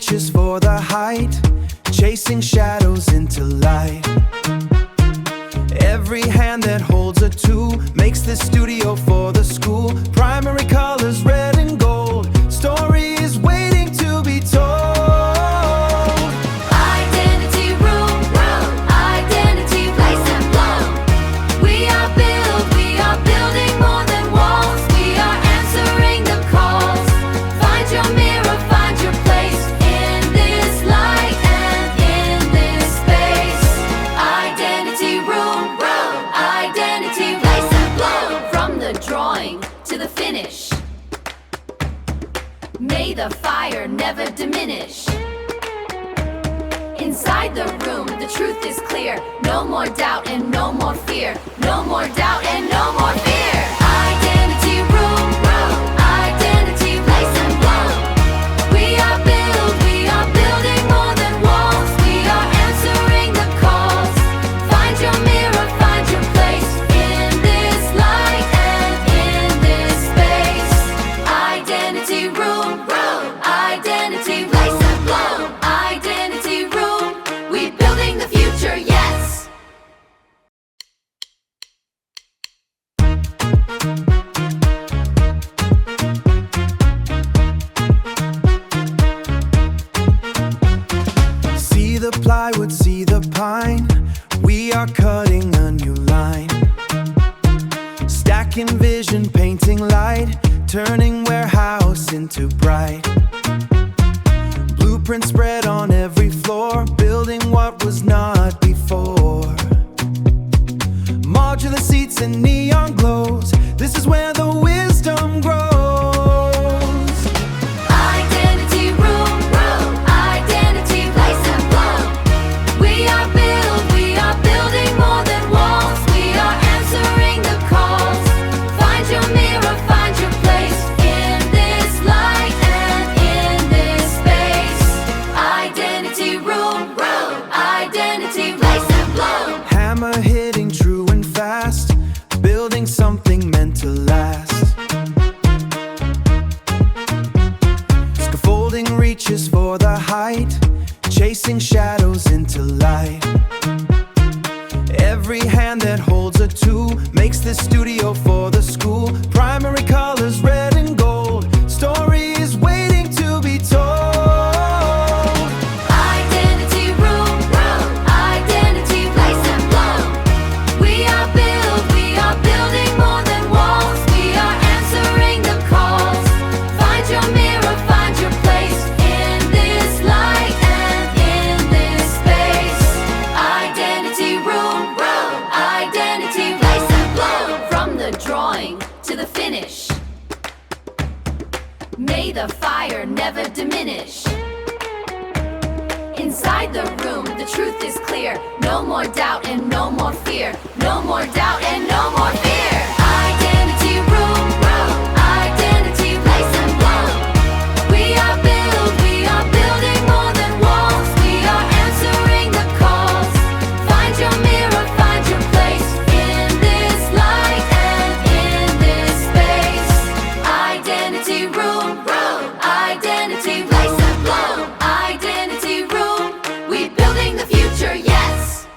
reaches for the height, chasing shadows into light. Every hand that holds a tool makes this studio for the school. Primary colors, red and gold. Stories waiting to be told. Identity room, identity place and bloom. We are building more than walls. We are answering the calls. Find your mirror, find your place in this light and in this space. Identity room, identity place and bloom. From the drawing to the finish, may the fire never diminish. Inside the room, the truth is clear. No more doubt and no more fear. No more doubt and no more fear. Identity room, identity place and bloom. We are building more than walls. We are answering the calls. Find your mirror, find your place in this light and in this space. Identity room, identity place and bloom. Identity room, we building the future, yes. See the plywood, see the pine. We are cutting a new line. Stacking vision, painting light, turning warehouse into bright. Blueprint spread on every floor, building what was not before. Modular seats and neon glows. This is where the wisdom grows. Identity room, identity place and bloom. We are building more than walls. We are answering the calls. Find your mirror, find your place in this light and in this space. Identity room, identity place and bloom. Hammer hitting true and fast, building something meant to last. Scaffolding reaches for the height, chasing shadows into light. Every hand that holds a tool makes this studio for the school. Primary colors, red and gold. Stories waiting to be told. Identity room, identity place and bloom. We are building more than walls. We are answering the calls. Find your mirror, find your place in this light and in this space. Identity room, identity place and bloom. From the drawing to the finish, may the fire never diminish. Inside the room, the truth is clear. No more doubt and no more fear. No more doubt and no more fear. Identity room, identity place and bloom. We are building more than walls. We are answering the calls. Find your mirror, find your place in this light and in this space. Identity room, identity place and bloom. Identity room, we building the future, yes.